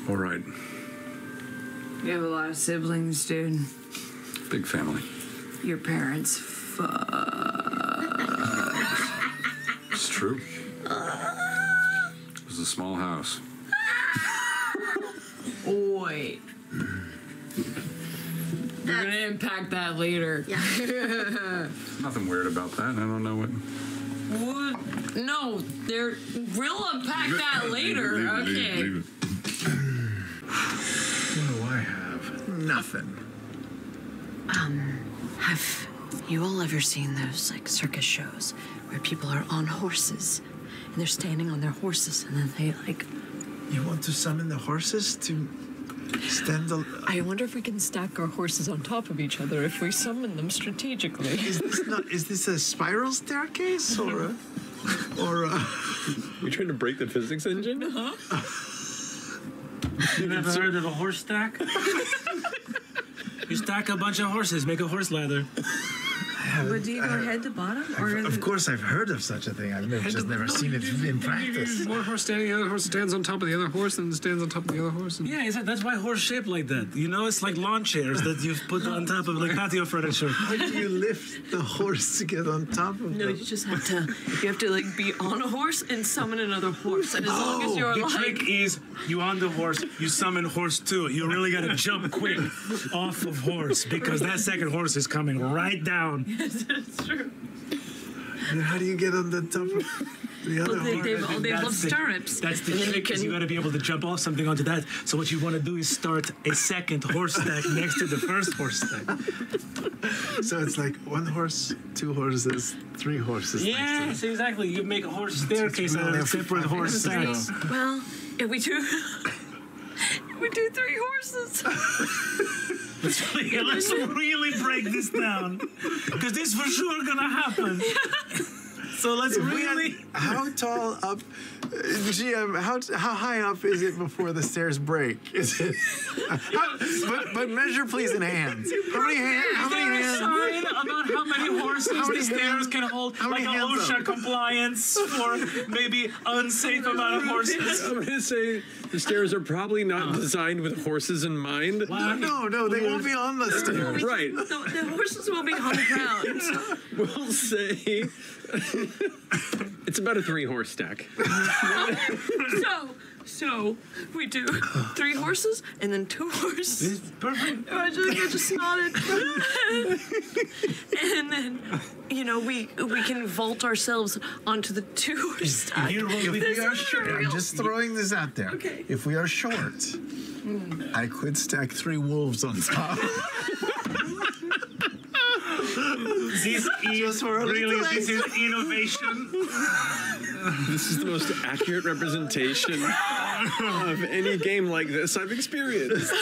All right. You have a lot of siblings, dude. Big family. Your parents It's true. It was a small house. Wait. We're gonna unpack that later. Yeah. Nothing weird about that. I don't know what. What? No, we'll unpack that later. Okay. Leave it. What do I have? Nothing. Have you all ever seen those like circus shows where people are on horses and they're standing on their horses and then they like? You want to summon the horses to stand? I wonder if we can stack our horses on top of each other if we summon them strategically. Is this a spiral staircase or a? You trying to break the physics engine? You never heard of a horse stack? You stack a bunch of horses, make a horse lather. But do you go head to bottom? Of course, I've heard of such a thing. I've just never seen it in practice. One horse standing, the other horse stands on top of the other horse, and stands on top of the other horse. And... Yeah, that's why horse shaped like that. You know, it's like lawn chairs that you've put on top of like patio furniture. How do you lift the horse to get on top of No, them? you just have to like be on a horse and summon another horse. And as long as you're The like, trick is you on the horse, you summon horse too. You really gotta jump quick off of horse because that second horse is coming right down. it's true. And how do you get on the top of the other horse? They have stirrups. That's the And then trick, because you got to be able to jump off something onto that. So what you want to do is start a second horse stack next to the first horse stack. So it's like one horse, two horses, three horses. Yes, exactly. You make a horse staircase out of separate horse stacks. Well, if we do 3 horses. Let's really break this down, because this for sure gonna happen. So let's really. How tall up, GM? How high up is it before the stairs break? Is it? But measure please in hands. How many hands? How many Is there a hands? sign about how many horses many the stairs hands? can hold? How Like many an hands OSHA up? compliance for maybe unsafe amount of horses. I'm going to say the stairs are probably not designed with horses in mind. No, they won't be on the stairs. Right. The horses will be on the ground. We'll say it's about a 3-horse stack. So we do 3 horses and then 2 horses. Perfect. I just nodded. And then, we can vault ourselves onto the 2-horse stack. If we are short, I'm just throwing this out there. Okay. If we are short, I could stack 3 wolves on top. This is really, this is innovation. This is the most accurate representation of any game like this I've experienced.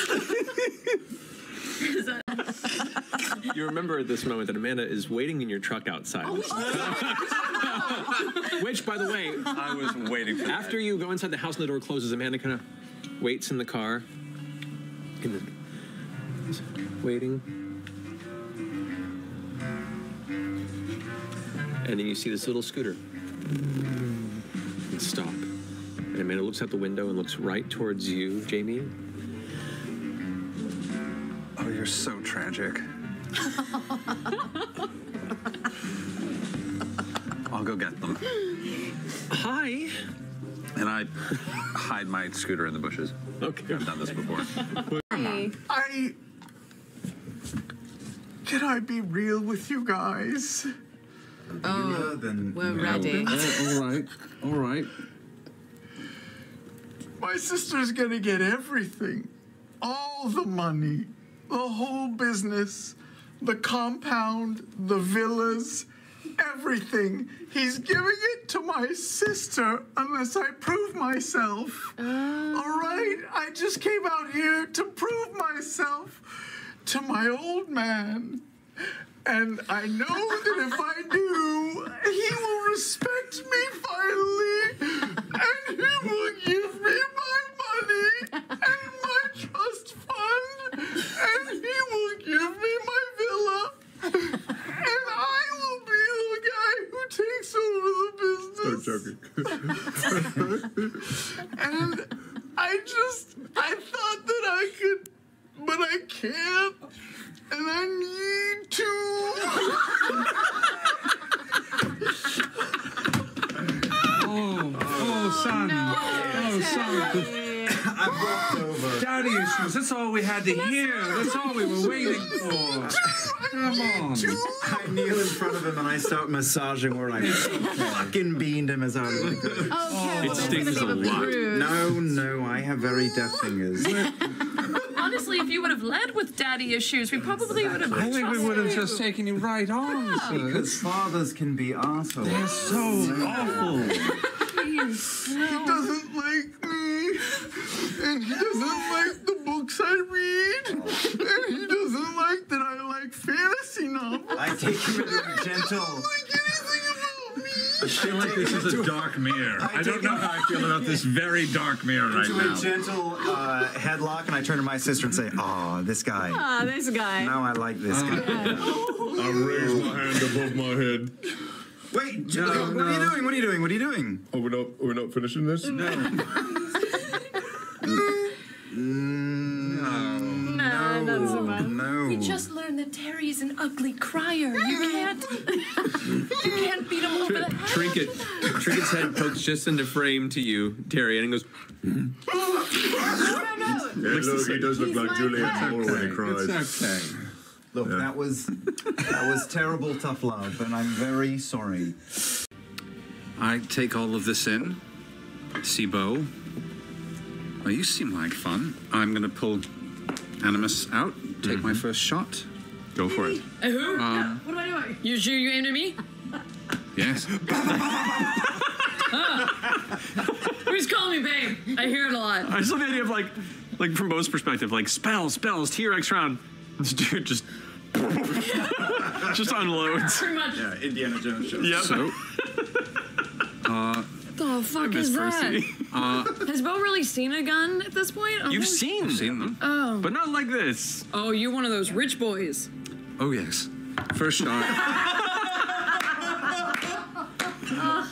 You remember at this moment that Amanda is waiting in your truck outside. Which, by the way, I was waiting for after you go inside the house and the door closes, Amanda kind of waits in the car. Waiting. And then you see this little scooter. And stop. And Amanda looks out the window and looks right towards you, Jamie. Oh, you're so tragic. I'll go get them. Hi. And I hide my scooter in the bushes. Okay. I've done this before. Can I be real with you guys? Oh, we're ready. All right. My sister's gonna get everything. All the money, the whole business, the compound, the villas, everything. He's giving it to my sister unless I prove myself. All right? I just came out here to prove myself to my old man. And I know that if I do, he will respect me finally. And he will give me my money and my trust fund. And he will give me my villa. And I will be the guy who takes over the business. I'm joking. And I thought that I could, but I can't, and I need to. Son. I walked over. Daddy issues. That's all we had to hear. That's all we were waiting for. Come on. I kneel in front of him and I start massaging where I fucking beamed him as hard as I could. It stings a lot. No, I have very deft fingers. Honestly, if you would have led with daddy issues, we probably would have. I think we would have just taken you right on, sir. Because fathers can be assholes. They're so awful. He doesn't like me, and he doesn't like the books I read, and he doesn't like that I like fantasy novels. I take him into a gentle. Like anything about me. I feel like this is a dark mirror. I don't know how I feel about this very dark mirror right Into now. a gentle headlock, and I turn to my sister and say, "Oh, this guy. Ah, this guy. Now I like this guy." I raise my hand above my head. Wait, what are you doing? What are you doing? What are you doing? Oh, we're not finishing this? No, not so much. No. We just learned that Terry is an ugly crier. You can't beat him over the head. Trinket's head pokes just into frame to you, Terry, and he goes, Yeah, look, he does look like Juliet Moore when he cries. It's okay. Look, that was terrible, tough love, and I'm very sorry. I take all of this in. See Bo. Well, you seem like fun. I'm gonna pull Animus out, take my first shot. go for it. Who? What am I doing? You sure you aimed at me? Yes. Who's calling me babe? I hear it a lot. I just love the idea of like from Bo's perspective, like spells, T-Rex round. This dude just unloads. Pretty much. Yeah, Indiana Jones show. Yep. So, The fuck is that? Has Bo really seen a gun at this point? You've seen them. Oh. but not like this. Oh, you're one of those rich boys. Oh yes. First shot.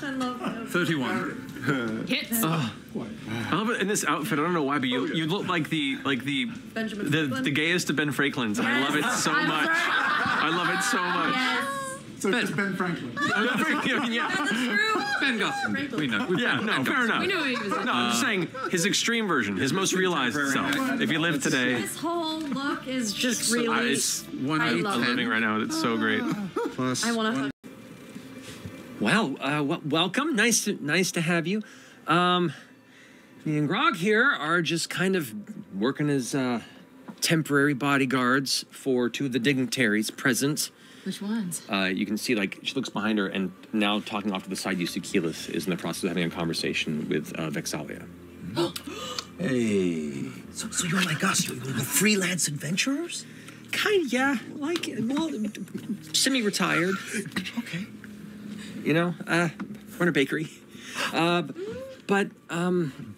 I love that. 31. Hits. I love it in this outfit. I don't know why, but you look like the Benjamin the Franklin? gayest of Ben Franklins, and I love it so much. I love it so much. Yes. So it's Ben Franklin. Yeah. That's true. Ben Gosling. We know. Yeah, no, fair enough. We knew he was. No, I'm just saying his extreme version, his most realized self. If you live today, His whole look is just really. it's 1 out of love 10. living right now. It's so great. Plus I want to hug. Well, welcome. Nice to have you. Me and Grog here are just kind of working as temporary bodyguards for two of the dignitaries present. Which ones? You can see, like, she looks behind her, and now talking off to the side, you see Keyleth is in the process of having a conversation with Vexalia. Hey. So you're like us, you're freelance adventurers? Kind of, yeah. Like, well, semi-retired. Okay. You know, we're in a bakery. But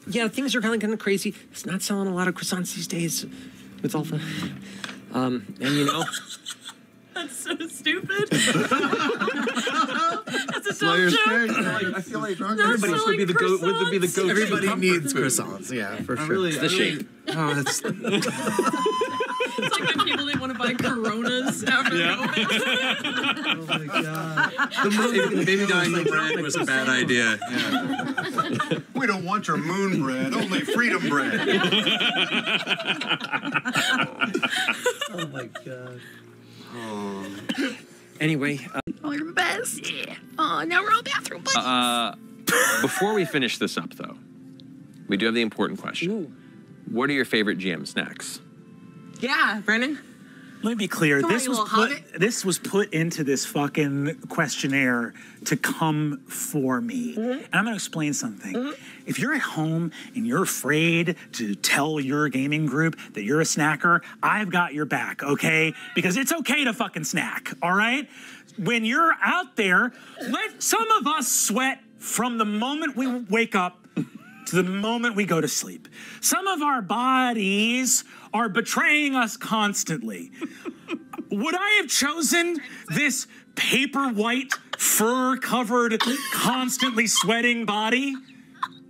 yeah, things are kind of crazy. It's not selling a lot of croissants these days with all the, and you know. That's so stupid. That's a dumb joke. I feel like Everybody's would be the go. Would be the go. Everybody needs croissants, yeah, for sure. Really, The shape. Oh, that's It's like the people that want to buy Coronas after Yeah. oh my god. Maybe dying the bread was a bad idea. we don't want your moon bread, only freedom bread. Oh my god. Anyway, Oh, you're the best. Yeah. Oh, now we're all bathroom buddies. before we finish this up, though, we do have the important question. Ooh. What are your favorite GM snacks? Yeah, Brennan. Let me be clear. Come on, This you was little hobbit. this was put into this fucking questionnaire to come for me. And I'm going to explain something. If you're at home and you're afraid to tell your gaming group that you're a snacker, I've got your back, okay? Because it's okay to fucking snack, all right? When you're out there, let some of us sweat from the moment we wake up to the moment we go to sleep. Some of our bodies are betraying us constantly. Would I have chosen this paper white, fur-covered, constantly sweating body?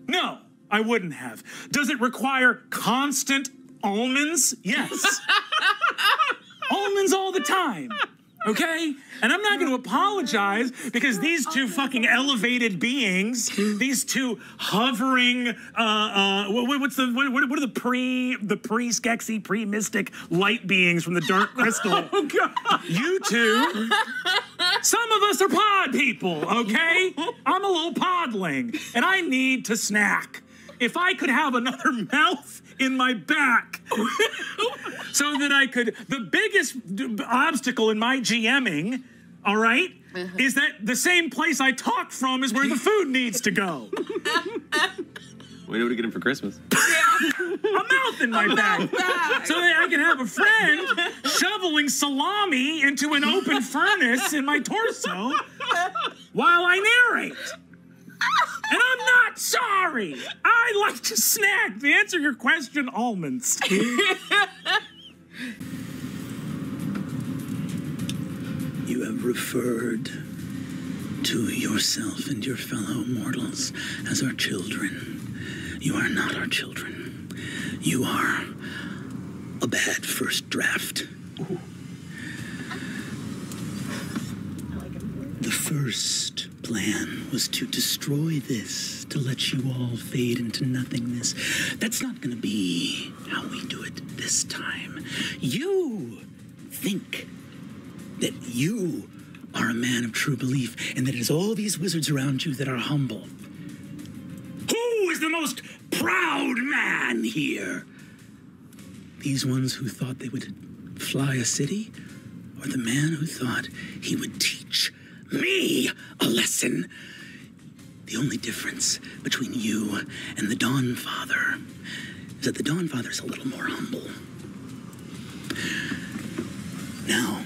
No, I wouldn't have. Does it require constant almonds? Yes. Almonds all the time. Okay? And I'm not going to apologize because these two fucking elevated beings, these two hovering, what are the pre-Skeksis, pre-mystic light beings from the Dark Crystal? Oh, God. You two, some of us are pod people, okay? I'm a little podling, and I need to snack. If I could have another mouth in my back so that I could, the biggest obstacle in my GMing, all right, is that the same place I talk from is where the food needs to go. We know what to get him for Christmas. A mouth in my back. So that I can have a friend shoveling salami into an open furnace in my torso while I narrate. And I'm not sorry. I like to snack. To answer your question, almonds. You have referred to yourself and your fellow mortals as our children. You are not our children. You are a bad first draft. Ooh. The first plan was to destroy this, to let you all fade into nothingness. That's not going to be how we do it this time. You think that you are a man of true belief and that it is all these wizards around you that are humble. Who is the most proud man here? These ones who thought they would fly a city, or the man who thought he would teach me a lesson? The only difference between you and the Dawnfather is that the Dawnfather's a little more humble. Now,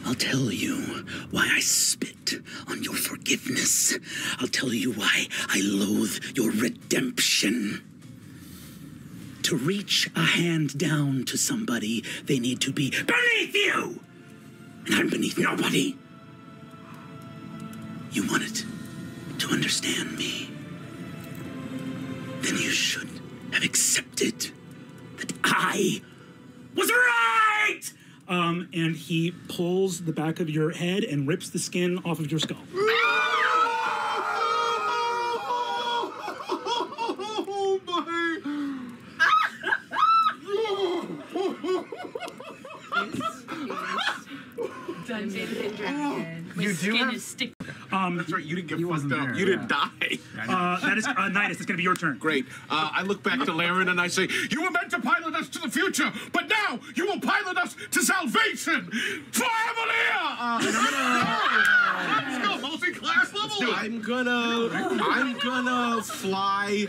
I'll tell you why I spit on your forgiveness. I'll tell you why I loathe your redemption. To reach a hand down to somebody, they need to be beneath you. And I'm beneath nobody. You wanted to understand me. Then you should have accepted that I was right! And he pulls the back of your head and rips the skin off of your skull. Dungeons and Dragons. My You do skin have- is sticky. That's right, you didn't get fucked up. You didn't die. That is Nidus. It's going to be your turn. Great. I look back to Laren and I say, you were meant to pilot us to the future, but now you will pilot us to salvation for Avalia! Let's go, multi-class level! I'm gonna fly.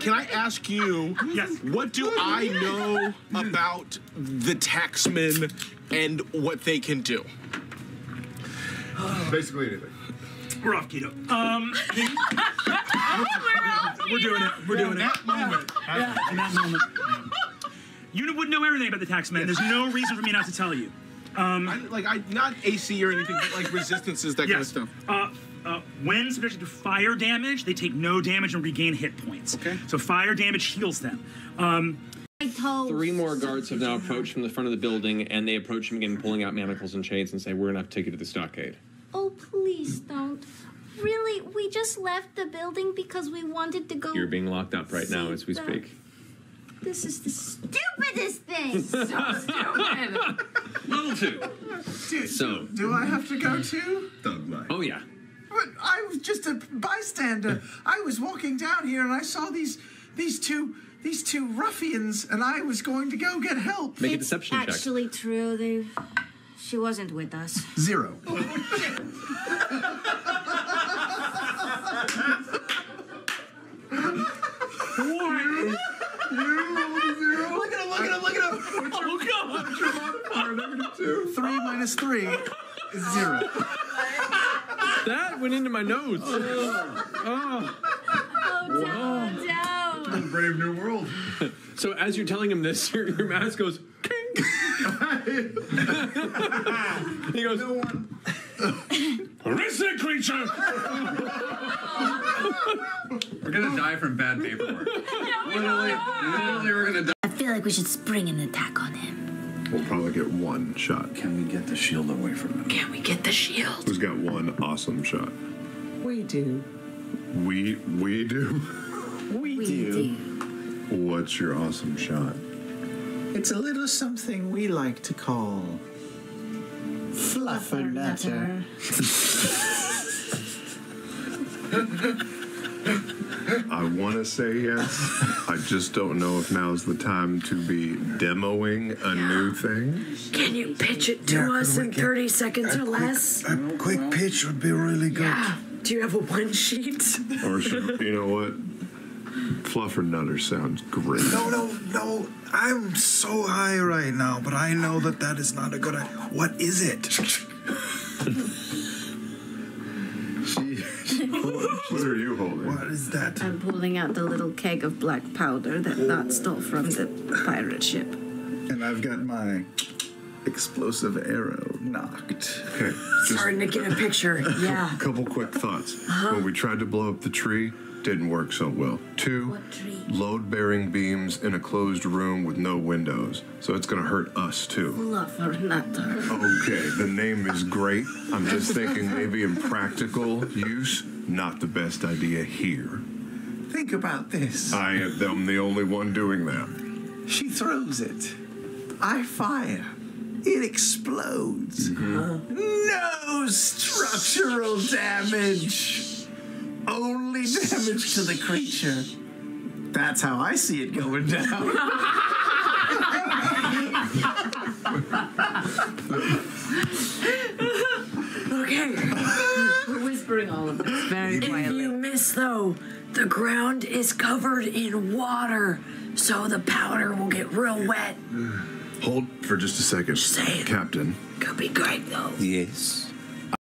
Can I ask you, yes, what do I know about the taxmen and what they can do? Basically anything. We're off keto. We're doing it. We're doing it. In that moment. In that moment. You would know everything about the taxmen. There's no reason for me not to tell you. Not AC or anything, but like resistances, that kind of stuff. When subjected to fire damage, they take no damage and regain hit points. Okay. So fire damage heals them. 3 more guards have now approached from the front of the building, and they approach him again, pulling out manacles and chains, and say, "We're gonna have to take you to the stockade." Oh, please don't. Really, we just left the building because we wanted to go. You're being locked up right now as we speak. This is the stupidest thing. So stupid. Level 2. So. Do I have to go too? Thug life. Oh, yeah. But I was just a bystander. I was walking down here and I saw these two ruffians, and I was going to go get help. Make a deception check. Actually true. She wasn't with us. 0. Look at him. Oh, God. -2. 3 minus 3 is 0. That went into my notes. Down. Brave new world. So as you're telling him this, your mask goes, king. He goes, no one. Listen, creature! We're gonna die from bad paperwork. Literally, we're gonna die. I feel like we should spring an attack on him. We'll probably get one shot. Can we get the shield away from him? Can we get the shield? Who's got one awesome shot? We do. We do? We do. What's your awesome shot? It's a little something we like to call Fluffernutter. I want to say yes. I just don't know if now's the time to be demoing a new thing. Can you pitch it to us in 30 seconds or less? A quick pitch would be really good. Yeah. Do you have a one sheet? Or should, you know what? Fluffernutter sounds great. No. I'm so high right now, but I know that is not a good idea. What is it? What are you holding? What is that? I'm pulling out the little keg of black powder that Dot stole from the pirate ship. And I've got my explosive arrow knocked. Okay. Starting to get a picture. Yeah. A couple quick thoughts. When we tried to blow up the tree, didn't work so well. 2, load-bearing beams in a closed room with no windows. So it's going to hurt us, too. Fluffernutter. Okay, the name is great. I'm just thinking maybe in practical use, not the best idea here. Think about this. I'm the only one doing that. She throws it. I fire. It explodes. No structural damage. Only damage to the creature. That's how I see it going down. Okay. We're whispering all of this very If quietly. you miss, though, the ground is covered in water, so the powder will get real wet. Hold for just a second. Just saying. Captain. Could be great, though. Yes.